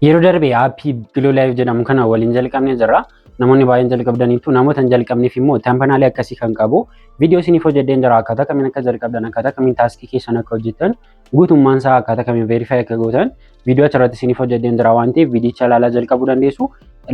Yeroo darbee aappii Giloo Live jedhamu kana waliin jalqabnee jirra. Namoonni baay'een jalqabdaniitu namoota hin jalqabneef immoo taampanaalii akkasii kan qabu viidiyoo isiniif hojjedheen jira. Akkaataa kamiin akka jalqabdan, akkaataa kamiin taaskii keessan akka hojjettan, guutummaan isaa akkaataa kamiin veerifaayi akka gootan viidiyoo achirratti isiniif hojjedheen jira waan ta'eef viidiyicha ilaalaa jalqabuu dandeessu.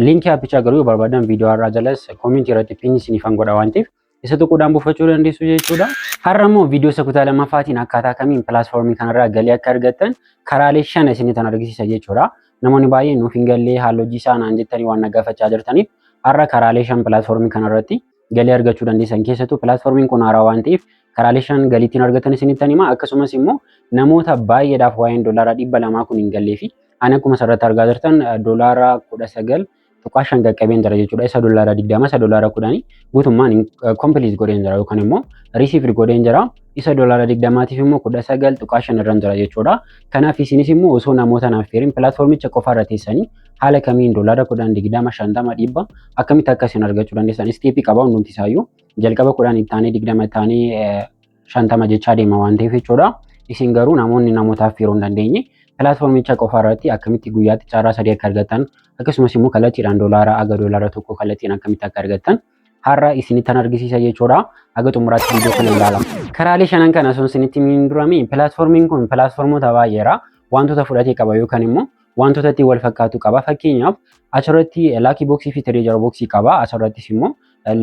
Liinkii aappichaa garuu yoo barbaadan viidiyoo irraa jalas koomentii irratti piin isiniif godha waan ta'eef isa tokkodhaan buufachuu dandeessu jechuudha. Har'a immoo viidiyoo isa kutaa lammaffaatiin akkaataa kamiin pilaatfoormii kanarraa galii akka argattan karaalee 5 isinitti agarsiisa jechuudha. Namoonni baay'een nuuf hin gallee haala hojii isaa naan jettanii waan nagaafachaa jirtaniif har'a karaalee 5 pilaatfoormii kanarratti galii argachuu dandeessan keessattuu pilaatfoormiin kun haaraa waan ta'eef karaalee 5 galiitiin argatan isinitti hima. Akkasumas immoo namoota baay'eedhaaf waa'een doolaara 200 kun hin gallee fi ani akkuma asirratti argaa jirtan doolaara 19 tuqaashan qaqqabeen jira jechuudha. Isa doolaara 20 isa doolaara 10 guutummaan kompiiliit godheen jira yookaan immoo riisiivd godheen jira. Isa doolaara 20tiif immoo 19 tuqaashan irra jira jechuudha. Kanaaf isinis immoo osoo namoota naaf feerin pilaatfoormicha qofa irra teessanii haala kamiin doolaara 10 20 50 100 akkamitti akkasiin argachuu dandeessan isteepii qaba hundumti isaayyuu jalqaba 10 ittaanee 20 ittaanee 50 jechaa deema waan ta'eef jechuudha. Isin garuu namoonni namootaaf feeruu hin dandeenye pilaatfoormicha qofa irratti akkamitti guyyaatti carraa 3 akka argattan akkasumas immoo kallattiidhaan doolaara aga doolaara 1 kallattiin akkamitti akka argattan har'a isinitti agarsiisa jechuudha. Aga xumuraatti viidiyoo kana ilaala. Karaalee 5 kana osoo isinitti hin durami pilaatfoormiin kun pilaatfoormota baay'eera wantoota fudhatee qaba yookaan immoo wantoota itti wal fakkaatu qaba. Fakkeenyaaf achirratti laakii booksii fi tireejara booksii qaba. Asirrattis immoo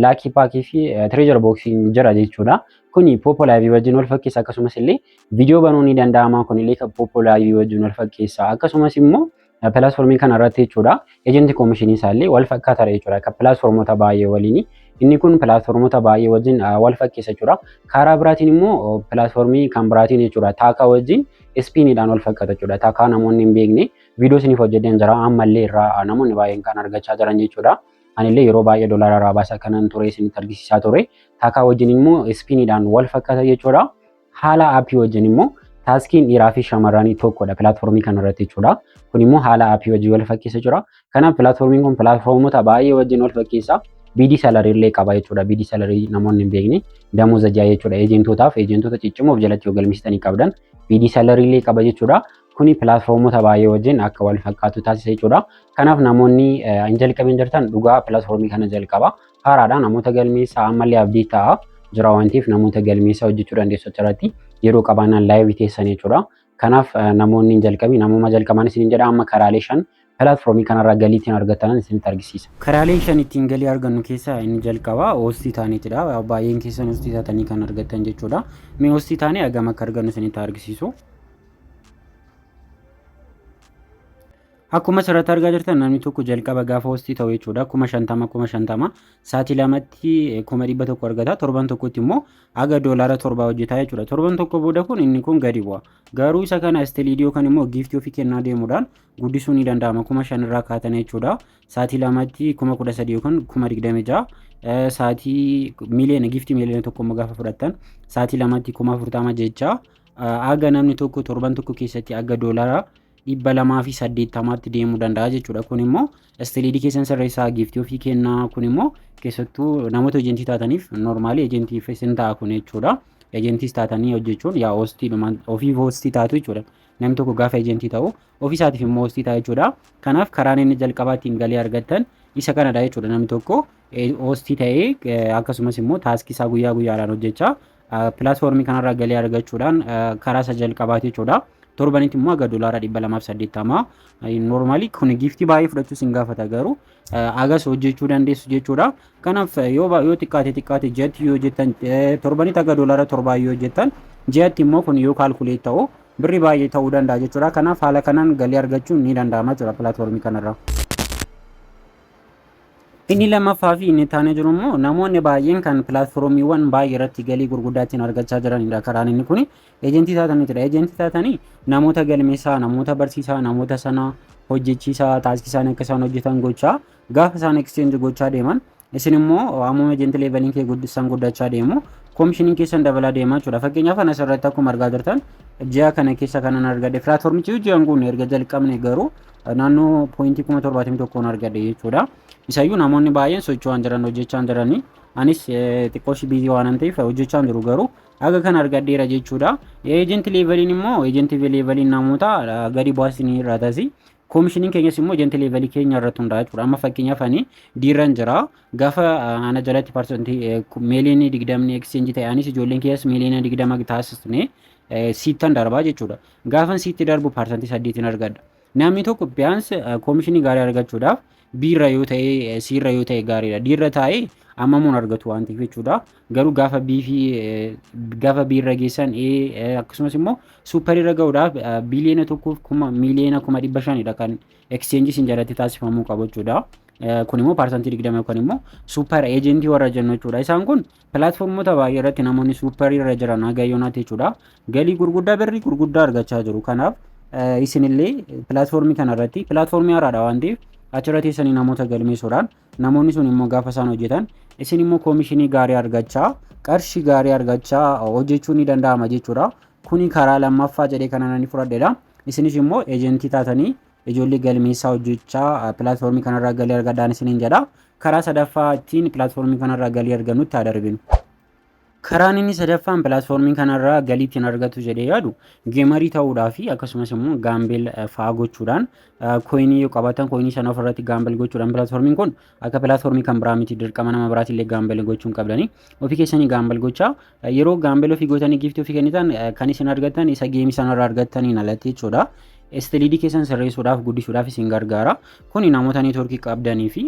laakii paakii fi tireejara booksii jira jechuudha. Kuni poopolaayivii wajjin wal fakkeessa akkasumas illee viidiyoo banuun ni danda'ama. Kun illee poopolaayivii wajjin wal fakkeessa akkasumas immoo pilaatfoormii kana irratti jechuudha. Ejentii koomishinii isaallee wal fakkaata jechuudha. Akka pilaatfoormota baay'ee waliin inni kun pilaatfoormota baay'ee wajjin wal fakkeessa jechuudha. Karaa biraatiin immoo pilaatfoormii kan biraatiin jechuudha. Taakaa wajjin ispiiniidhaan wal fakkaata jechuudha. Taakaa namoonni hin beekne viidiyoo isiniif hojjedheen jira ammallee irraa namoonni baay'een kan argachaa jiran jechuudha. Anillee yeroo baay'ee doolaara irraa baasaa kanan ture isinitti agarsiisaa ture. Taakaa wajjin immoo ispiiniidhaan wal fakkaata jechuudha. Haala aappii wajjin immoo taaskiin dhiiraa fi shamarranii tokkodha pilaatfoormii kanarratti jechuudha. Kun immoo haala aappii wajjin wal fakkeessa jira. Kanaaf pilaatfoormiin kun pilaatfoormota baay'ee wajjin wal fakkeessa. BD salarii illee qaba jechuudha. BD salarii namoonni hin beekne damuuza ja'a jechuudha. Ejentoota ciccimoof jalatti yoo galmeessitanii qabdan BD salarii illee qaba jechuudha. Kuni pilaatfoormota baay'ee wajjin akka wal fakkaatu taasisa jechuudha. Kanaaf namoonni hin jalqabin jirtan dhugaa pilaatfoormii kana jalqaba. Haaraadha namoota galmeessaa ammallee abdii ta'a jira waan ta'eef namoota galmeessaa hojjechuu dandeessu achirratti yeroo qabaannaan laayivii teessan jechuudha. Kanaaf namoonni hin jalqabin namooma jalqaban isin jedha amma karaalee 5 pilaatfoormii kanarraa galiitiin argatan isinitti agarsiisa. Karaalee 5 ittiin galii argannu keessaa inni jalqaba hoostii taaniitidha. Baay'een keessan hoostii taatanii kan argattan jechuudha. Mee hoostii taanii hagam akka argannu isinitti agarsiisu. Akkuma asirratti argaa jirtan namni tokko jalqaba gaafa hoostii ta'u jechuudha. 50,000 sa'aatii lamatti 100,100 argata. Torban tokkotti immoo aga doolaara 7 hojjeta jechuudha. Torban tokko booda kun inni kun gadi bu'a. Garuu isa kana istiiliidiyoo kan immoo giiftii ofii kennaa deemuudhaan guddisuu ni danda'ama. 5,000 irraa kaatan jechuudha. Sa'aatii lamatti 13,000 yookaan 26,000 sa'aatii miliyoona giiftii miliyoona tokko immoo gaafa fudhattan sa'aatii lamatti 40,000 jecha aga namni tokko torban tokko keessatti aga doolaara 280tti deemuu danda'a jechuudha. Kun immoo istiiliidii keessan sirreessaa giiftii ofii kennaa. Kun immoo keessattuu namoota ejentii taataniif noormaali ejentii isin ta'a kun jechuudha. Ejentii taatanii hojjechuun yaa ofii hoostii taatu jechuudha. Namni tokko gaafa ejentii ta'u ofii isaatiif immoo hoostii ta'a jechuudha. Kanaaf karaan inni jalqabaa ittiin galii argattan isa kanadha jechuudha. Namni tokko hoostii ta'ee akkasumas immoo taaskii isaa guyyaa guyyaadhaan hojjechaa pilaatfoormii kanarraa galii argachuudhaan karaa isa jalqabaati jechuudha. Torbanitti immoo aga doolaara 280 noormaali kun giiftii baay'ee fudhachuu sin gaafata garuu agas hojjechuu dandeessu jechuudha. Kanaaf yoo xiqqaate ji'atti yoo jettan torbanitti aga doolaara 7 yoo jettan ji'atti immoo kun yoo kaalkuleet ta'u birri baay'ee ta'uu danda'a jechuudha. Kanaaf haala kanaan galii argachuun ni danda'ama jechuudha pilaatfoormii kanarraa. Inni lammaffaa fi inni taanee jiru immoo namoonni baay'een kan pilaatfoormiiwwan baay'ee irratti galii gurguddaatiin argachaa jiranidha. Karaan inni kun ejentii taataniitidha. Ejentii taatanii namoota galmeessaa, namoota barsiisaa, namoota sana hojjechiisaa, taaskii isaanii akka isaan hojjetan gochaa gaafa isaan exchange gochaa deeman isin immoo ammuma ejentii leeveliin kee guddisaan guddachaa deemu koomishiniin keessan dabalaa deemaa jechuudha. Fakkeenyaaf anas irratti akkuma argaa jirtan ji'a kana keessa kanan argadhe pilaatfoormichi ji'an kun erga jalqabne garuu naannoo 0.71 argadhe jechuudha. Isayyuu namoonni baay'een socho'an jiran hojjechaa jiranii anis xiqqoo biizii waan ta'eef hojjechaa jiru garuu aga kan argadheera jechuudha. Ejentii leeveliin immoo ejentii leeveliin namoota gadi bu'aa isinii irraa taasisa. koomishiniin keenyas immoo ejentii leevalii keenya irratti hundaa'a jechuudha. Amma fakkeenyaaf ani diirran jira gaafa ana jalatti parsantii miiliyoonii 20 exchange ta'e anis ijoolleen keenyas miiliyoonii 20 taasisne siittan darbaa jechuudha. Gaafan siitti darbu parsantii 8 argadha. Namni tokko biyaansi koomishinii gaarii argachuudhaaf biirra yoo ta'e siirra yoo ta'e gaariidha. Diirra taa'ee ammamuun argatu waan ta'eef jechuudha. Garuu gaafa biirra geessan akkasumas immoo suupparirra ga'uudhaaf biliyoona tokkoof miiliyoona 500,000dha kan exchange isin jalatti taasifamuu qabu jechuudha. Kun immoo parsantii 20 yookaan immoo suuppar ejentii warra jennu jechuudha. Isaan kun pilaatfoormota baay'ee irratti namoonni suupparirra jiran hagayyoonaa jechuudha. Galii gurguddaa birrii gurguddaa argachaa jiru. Kanaaf isinillee pilaatfoormii kanarratti pilaatfoormii haaraadha waan ta'eef achirra teessanii namoota galmeessuudhaan namoonni sun immoo gaafa isaan hojjetan isin immoo koomishinii gaarii argachaa qarshii gaarii argachaa hojjechuu ni danda'ama jechuudha. Kuni karaa lammaffaa jedhee kana ni fudhadheedha. Isinis immoo ejentii taatanii ijoollee galmeessaa hojjechaa pilaatfoormii kanarraa galii argadhaan isiniin jedha. Karaa sadaffaatiin pilaatfoormii kanarraa galii argannutti haa darbinu. Karaan inni sadaffaan pilaatfoormii kanarraa galii ittiin argatu jedhee yaadu geemarii ta'uudhaa fi akkasumas immoo gaambeel fa'aa gochuudhaan kooyinii yoo qabaatan kooyinii sana ofirratti gaambeel gochuudhaan pilaatfoormiin kun akka pilaatfoormii kan biraa miti dirqama nama biraatillee gaambeel gochuun qabdanii ofii keessanii gaambeel gochaa yeroo gaambeel ofii gootanii giiftii ofii kennitan kan isin argattan isa geemii sanarraa argattaniin alatti jechuudha. STLD keessan sirreessuudhaaf guddisuudhaaf isin gargaara. Kuni namoota neetwoorkii qabdanii fi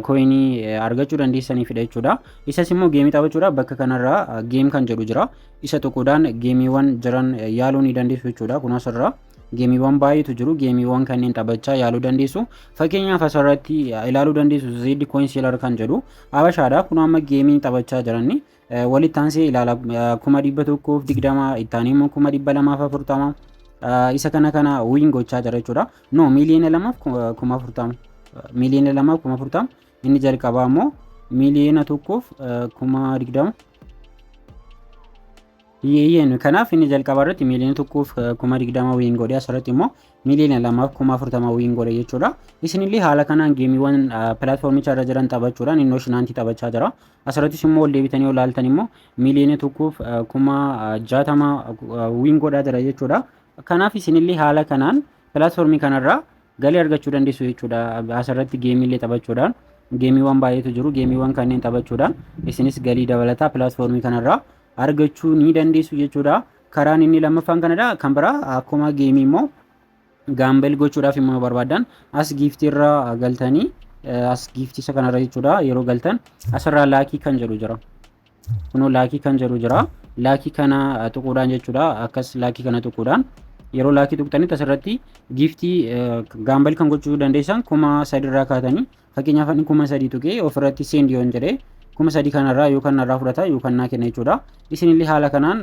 kooyinii argachuu dandeessaniifidha jechuudha. Isas immoo geemii taphachuudhaaf bakka kanarraa geem kan jedhu jira. Isa tokkodhaan geemiiwwan jiran yaaluu ni dandeessu jechuudha. Kun asirraa geemiiwwan baay'eetu jiru. Geemiiwwan kanneen taphachaa yaaluu dandeessu. Fakkeenyaaf asirratti ilaaluu dandeessu Z Coin Seller kan jedhu Habashaadha. Kun amma geemii taphachaa jirani walitti aansee ilaala 120 ittaanii immoo 240 isa kana win gochaa jira jechuudha. No miiliyoona 2,40 miiliyoona 2,40 inni jalqabaa immoo miiliyoona 1,20 yeeyeen kanaaf inni jalqabaa irratti miiliyoona 1,20 win godhe asirratti immoo miiliyoona 2,40 win godhe jechuudha. Isinillee haala kanaan geemiiwwan pilaatfoormicha irra jiran taphachuudhaan innoo shinaantii taphachaa jira. Asirrattis immoo ol deebitanii ilaaltan immoo miiliyoona 1,60 win godhaa jira jechuudha. Kanaaf isinillee haala kanaan pilaatfoormii kanarraa galii argachuu dandeessu jechuudha. Asirratti geemiillee taphachuudhaan geemiiwwan baay'eetu jiru. Geemiiwwan kanneen taphachuudhaan isinis galii dabalataa pilaatfoormii kanarraa argachuu ni dandeessu jechuudha. Karaan inni lammaffaan kanadha. Kan biraa akkuma geemii immoo gaambeel gochuudhaaf immoo barbaadan as giiftiirra galtanii as giiftiisa kanarra jechuudha. Yeroo galtan asirraa laakii kan jedhu jira. Kunoo laakii kan jedhu jira. Laakii kana tuquudhaan jechuudha. Akkas laakii kana tuquudhaan yeroo laakii tuqxanitti asirratti giiftii gaambeel kan gochuu dandeessan 3,000 irraa kaatanii fakkeenyaaf ani 3,000 tuqee ofirratti seend yoon jedhee 3,000 kanarraa yookaan narraa fudhata yookaan naa kenna jechuudha. Isinillee haala kanaan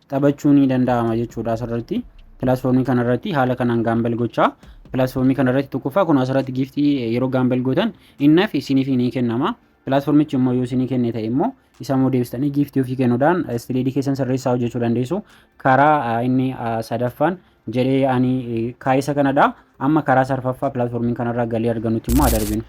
taphachuu ni danda'ama jechuudha. Asirratti pilaatfoormii kanarratti haala kanaan gaambeel gochaa pilaatfoormii kanarratti tokkoffaa kun asirratti giiftii yeroo gaambeel gootan innaaf isiniif ni kennama. Pilaatfoormichi immoo yoo isinii kenne ta'e immoo isa immoo deebistanii giiftii ofii kennuudhaan STLD keessan sirreessaa hojjechuu dandeessu. Karaa inni sadaffaan jedhee ani kaayisa kanadha. Amma karaa sarfaffaa pilaatfoormii kanarraa galii argannutti immoo adarbinu.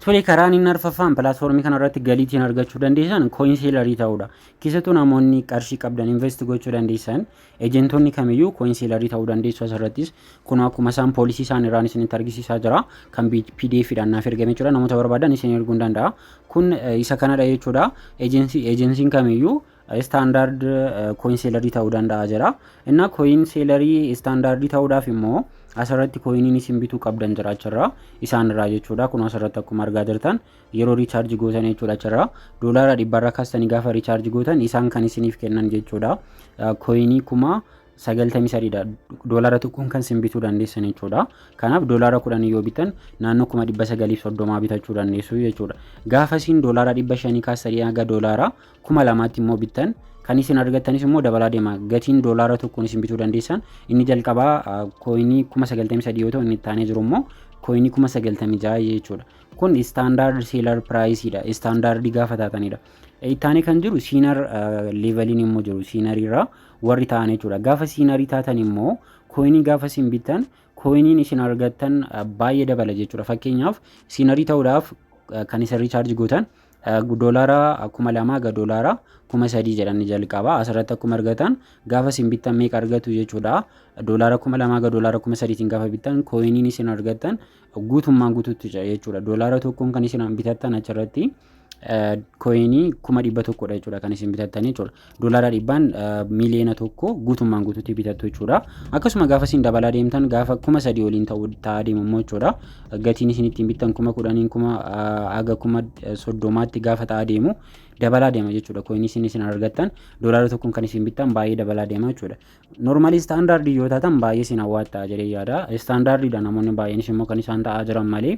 Tole karaan inni arfaffaan pilaatfoormii kanarratti galiitiin argachuu dandeessan Coin Sellerii ta'uudha. Keessattuu namoonni qarshii qabdan invest gochuu dandeessan ejentoonni kamiyyuu Coin Sellerii ta'uu dandeessu. Asirrattis kun akkuma isaan poolisii isaan irraan isinitti argisiisaa jira. Kan PDF-dhaan naaf ergame jechuudha. Namoota barbaadan isin erguu ni danda'a. Kun isa kanadha jechuudha. Ejensiin kamiyyuu standard Coin Sellerii ta'uu danda'a jira. Inna Coin Sellerii standardii ta'uudhaaf immoo asirratti kooyiniin isin bituu qabdan jira achirraa isaan irraa jechuudha. Kun asirratti akkuma argaa jirtan yeroo riichaarjii gootan jechuudha achirraa doolaara 100 kaastanii gaafa riichaarjii gootan isaan kan isiniif kennan jechuudha. Kooyinii 93dha. Doolaara tokkoon kan isin bituu dandeessan jechuudha. Kanaaf doolaara 10 yoo bitan naannoo 930 bitachuu dandeessu jechuudha. Gaafa isin doolaara 500 kaastanii haga doolaara 2,000tti immoo bitan kan isin argattanis immoo dabalaa deema. Gatiin doolaara tokkoon isin bituu dandeessan inni jalqabaa kooyinii 93 yoo ta'u inni itti aanee jiru immoo kooyinii 96 jechuudha. Kun standard seller priceidha. Standardii gaafa taatanidha. Itti aanee kan jiru siinar leeveliin immoo jiru. Siinariirraa warri ta'an jechuudha. Gaafa siinarii taatan immoo kooyinii gaafa isin bitan kooyiniin isin argattan baay'ee dabala jechuudha. Fakkeenyaaf siinarii ta'uudhaaf kan isin riichaarjii gootan doolaara 2,000 ga doolaara 3,000 jedhanii jalqaba. Asirratti akkuma argatan gaafa isin bittan meeqa argatu jechuudha. Doolaara 2,000 ga doolaara 3,000tiin gaafa bittan kooyiniin isin argattan guutummaan guutuutti jechuudha. Doolaara tokkoon kan isin bitattan achirratti kooyinii 100,000 jechuudha kan isin bitattan jechuudha. Doolaara 100 miliyoona tokko guutummaan guutuutti bitattu jechuudha. Akkasuma gaafa isin dabalaa deemtan gaafa 3,000 waliin ta'aa deemu jechuudha. Gatiin isin ittiin bittan 10,000 aga 30,000tti gaafa ta'aa deemu dabalaa deema jechuudha. Kooyinii isin argattan doolaara tokkoon kan isin bittan baay'ee dabalaa deema jechuudha. Normally istaandaardii yoo taatan baay'ee isin hawwaata jedhee yaada. Istaandaardiidha namoonni baay'een immoo kan isaan ta'aa jiran malee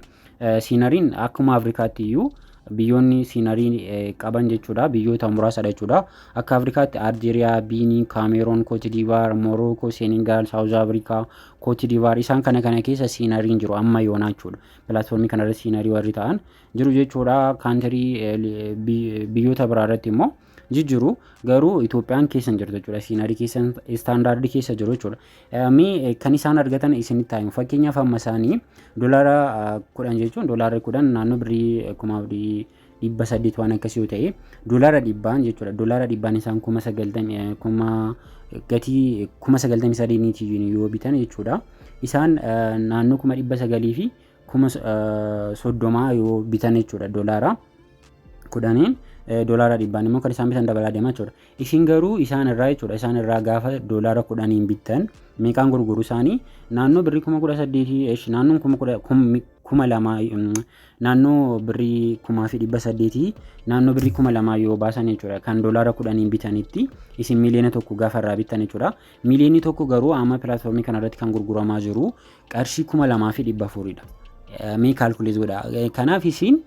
siinariin akkuma Afrikaatti iyyuu biyyoonni siinarii qaban jechuudha. Biyyoota muraasadha jechuudha. Akka Afrikaatti Aljeeriyaa, Biinii, Kaameroon, Kootidivaar, Morookoo, Senegaal, Saawuz Afrikaa, Kootidivaar isaan kana keessa siinariin jiru amma yoonaa jechuudha. Pilaatfoormii kanarratti siinarii warri ta'an jiru jechuudha. Kaantirii biyyoota biraa irratti immoo jijjiru garuu Itoophiyaan keessa hin jirtu jechuudha. Siinarii keessa istaandaardii keessa jiru jechuudha. Kan isaan argatan isinitti taa'u. Fakkeenyaaf amma isaanii doolaara 10 jechuun doolaara 10 naannoo birrii 1,800 waan akkasii yoo ta'e doolaara 100 jechuudha. Doolaara 100 isaan 90,000 gatii 93,000 yoo bitan jechuudha. Isaan naannoo 900 fi 30,000 yoo bitan jechuudha. Doolaara 10 doolaara 100 immoo kan isaan bitan dabalaa deemaa jechuudha. Isin garuu isaan irraa jechuudha. Isaan irraa gaafa doolaara 10 bittan meeqaan gurguru isaanii naannoo birrii 18,000 naannoo 2,000 naannoo birrii 1,800 naannoo birrii 2,000 yoo baasan jechuudha. Kan doolaara 10 bitanitti isin miliyoona tokko gaafa irraa bittan jechuudha. Miliyoonni tokko garuu amma pilaatfoormii kanarratti kan gurguramaa jiru qarshii 2,400dha. Mee kaalkulees godha. Kanaaf isin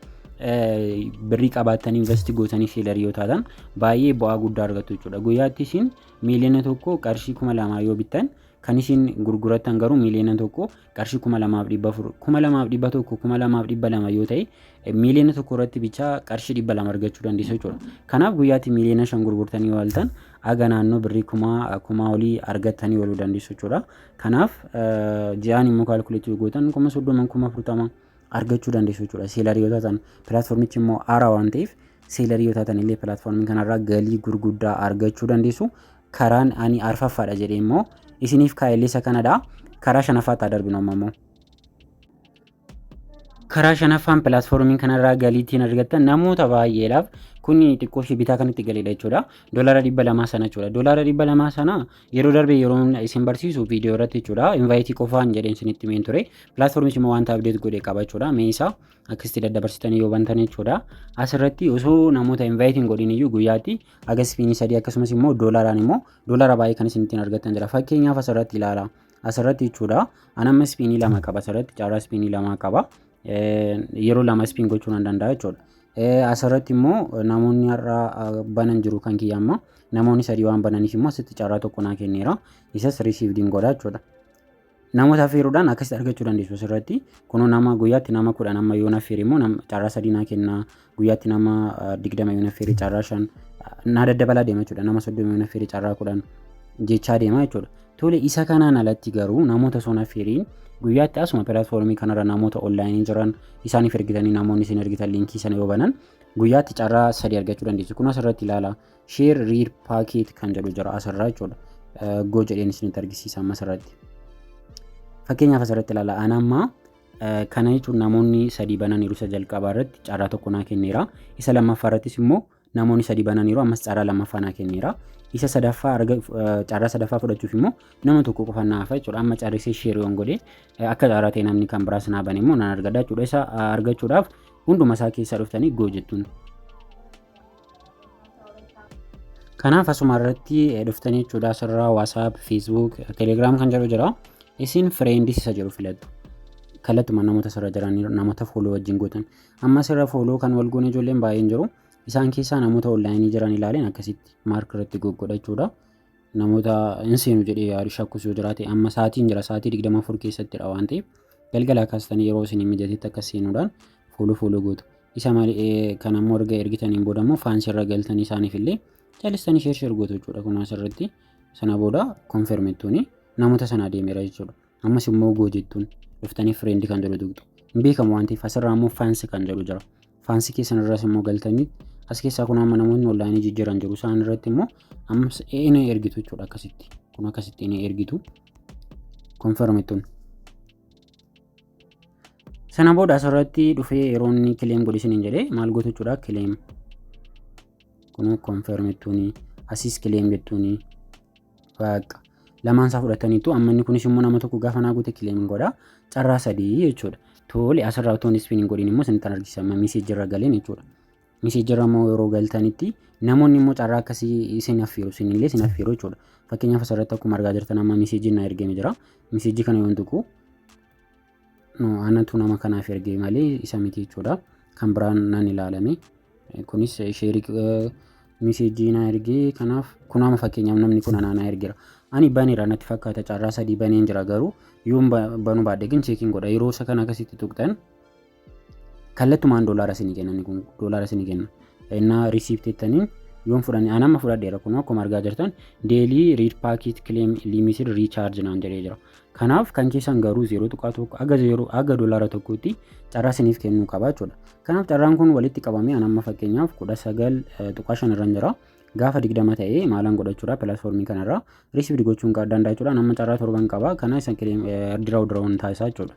birrii qabaatanii investi gootanii seelarii yoo taatan baay'ee bu'aa guddaa argattu jechuudha. Guyyaatti isin miliyoona tokko qarshii 2,000 yoo bittan kan isin gurgurattan garuu miliyoona tokko qarshii 2,400 2,100 2,200 yoo ta'e miliyoona tokko irratti bichaa qarshii 200 argachuu dandeessu jechuudha. Kanaaf guyyaatti miliyoona 5 gurgurtanii yoo haltan aga naannoo birrii 1,000 olii argattanii ooluu dandeessu jechuudha. Kanaaf ji'aan immoo kaalkuleetii gootan 30,000 40,000 argachuu dandeessu jechuudha. Seelarii yoo taatan pilaatfoormichi immoo haaraa waan ta'eef seelarii yoo taatan illee pilaatfoormii kanarraa galii gurguddaa argachuu dandeessu. Karaan ani arfaffaadha jedhee immoo isiniif kaa'ellee isa kanadha. Karaa shanaffaatti darbinu ammoo. Karaa shanaffaan pilaatfoormiin kanarraa galiitiin argattan namoota baay'eedhaaf kun xiqqoo ishee bitaa kan itti galeedha jechuudha. Doolaara 200 sana jechuudha. Doolaara 200 sana yeroo darbe yeroo isin barsiisu viidiyoo irratti jechuudha. Invaayitii qofaan jedheen isinitti himeen ture. Pilaatfoormichi immoo wanta abdeet godhee qaba jechuudha. Mee isaa akkasitti daddabarsitanii yoo bantan jechuudha. Asirratti osoo namoota invaayitiin godhin iyyuu guyyaatti aga spiinii 3 akkasumas immoo doolaaraan immoo doolaara baay'ee kan isin ittiin argattan jira. Fakkeenyaaf asirratti ilaala. Asirratti jechuudha. Anamma spiinii 2 qaba asirratti carraa spiinii 2 qaba. Yeroo 2 spiin gochuu nan danda'a jechuudha. Asirratti immoo namoonni har'a banan jiru kan kiyya amma namoonni 3 waan bananiif immoo asitti carraa tokko naa kenneera. Isas risiivdiin godha jechuudha. Namoota affeeruudhaan akkasitti argachuu dandeessu asirratti. Kunoo nama guyyaatti nama 10 amma yoo affeere immoo carraa 3 naa kenna. Guyyaatti nama 20 yoo affeere carraa 5 naa daddabalaa deema jechuudha. Nama 30 yoo affeere carraa 10 jechaa deema jechuudha. Tole isa kanaan alatti garuu namoota son affeeriin guyyaatti asuma pilaatfoormii kanarra namoota onlaayinii jiran isaaniif ergitanii namoonni isin ergitan liinkii sana yoo banan guyyaatti carraa 3 argachuu dandeessu. Kun asirratti ilaala. Sheer riir paakeet kan jedhu jira asirraa jechuudha. Goo jedheen isinitti argisiisa amma asirratti. Fakkeenyaaf asirratti ilaala. Anammaa kana jechuun namoonni 3 bananiiru isa jalqabaa irratti carraa tokko naa kenneera. Isa lammaffaa irrattis immoo namoonni 3 bananiiru ammas carraa lammaffaa naa kenneera. Isa sadaffaa carraa sadaffaa fudhachuuf immoo nama tokko qofa naaf jechuudha. Amma carrisee sheer yoon godhe akka carraa ta'e namni kan biraas naa bane immoo nan argadha jechuudha. Isa argachuudhaaf hunduma isaa keessa dhuftanii goo jettuun. Kanaaf asuma irratti dhuftanii jechuudha. Asirraa WhatsApp, Facebook, Telegram kan jedhu jira. Isin friendis isa jedhu filattu. Kallattuma namoota sirra jiran namoota follow wajjin gootan. Amma sirra follow kan wal goone ijoolleen baay'een jiru. Isaan keessaa namoota onlaayinii jiran ilaaleen akkasitti maark irratti goggodha jechuudha. Namoota hin seenu jedhee yaadu shakkus yoo jiraate amma sa'aatiin jira sa'aatii 24 keessattidha waan ta'eef galgala kaastanii yeroo isin mijatetti akka seenuudhaan follow gootu. Isa malee kan ammoo erga ergitaniin booda immoo faansii irra galtanii isaaniif illee caalistanii sheer gootu jechuudha. Kun asirratti sana booda konfirmettuuni namoota sana deemeera jechuudha. Ammas immoo goo jettuun dhuftanii friend kan jedhu tuqxu. Hin beekamu waan ta'eef asirraa immoo faansii kan jedhu jira. faansii keessan irras immoo galtanii as keessaa kun amma namoonni onlaayinii jijjiiran jiru isaan irratti immoo ammas ni ergitu jechuudha akkasitti. Kun akkasitti ni ergitu. Konfirmeetuun. Sana booda asirratti dhufee yeroo inni kileem godhisaniin jedhee maal gootu jechuudha kileem. Kun konfirmeetuun asiis kileem jettuun waaqa. Lamaan isaa fudhataniitu amma inni kunis immoo nama tokko gaafa naa goote kileem godha carraa 3 jechuudha. Tole asirraa utuun ispiniin godhin immoo isin argisiisa miseejii irra galeen jechuudha. Miseejii irra immoo yeroo galtanitti namoonni immoo carraa akkasii isin affeeru isinillee isin affeeru jechuudha. Fakkeenyaaf asirratti akkuma argaa jirtan amma miseejii na ergame jira. Miseejii kana yoon tuqu anatu nama kanaaf ergee malee isa miti jechuudha. Kan biraan naan ilaalame kunis sheerii miseejii na ergee kanaaf kunama fakkeenyaaf namni kun na ergeera. Ani baneera natti fakkaata carraa 3 baneen jira garuu yoon banuu baadhee gin cheekiin godha yeroo isa kana akkasitti tuqxan kallattumaan doolaara isinii kennan kun doolaara isinii kenna. Innaa risiipti jettaniin yoon fudhanii anamma fudhadheera kun akkuma argaa jirtan deelii riid paakit kileem limited riichaarj naan jedhee jira. Kanaaf kan keessan garuu 0.1 aga doolaara tokkotti carraa isiniif kennuu qaba jechuudha. Kanaaf carraan kun walitti qabamee anamma fakkeenyaaf 19.5 irra jira. Gaafa 20 ta'ee maalan godhachuudha pilaatfoormii kanarraa risiipti gochuun danda'a jechuudha. Nama carraa 7 qaba. Kana isa kileem diraawun taasisaa jechuudha.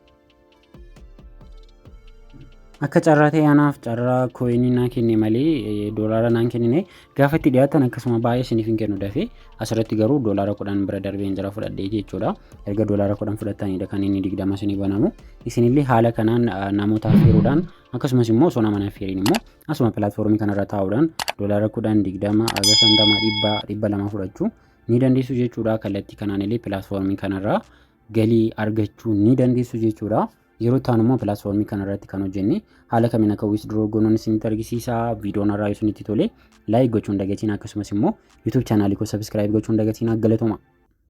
Akka carraa ta'e anaaf carraa kooyinii naa kenne malee doolaara naan kennine gaafa itti dhiyaatan akkasuma baay'ee isiniif hin kennu dafee asirratti garuu doolaara 10 bira darbeen jira fudhadhee jechuudha. Erga doolaara 10 fudhattanidha kan inni 20 isinii banamu. Isinillee haala kanaan namoota affeeruudhaan akkasumas immoo osoo nama affeeriin immoo asuma pilaatfoormii kanarra taa'uudhaan doolaara 10 20 aga 50 200 fudhachuu ni dandeessu jechuudha. Kallattii kanaan illee pilaatfoormii kanarraa galii argachuu ni dandeessu jechuudha. Yeroo ta'an immoo pilaatfoormii kanarratti kan hojjenne haala kamiin akka withdraw gochuun isinitti agarsiisa. Viidiyoon irraa isinitti tole laayik gochuun dagatiin akkasumas immoo YouTube chaanaalii koo subscribe gochuun dagatiin galatooma.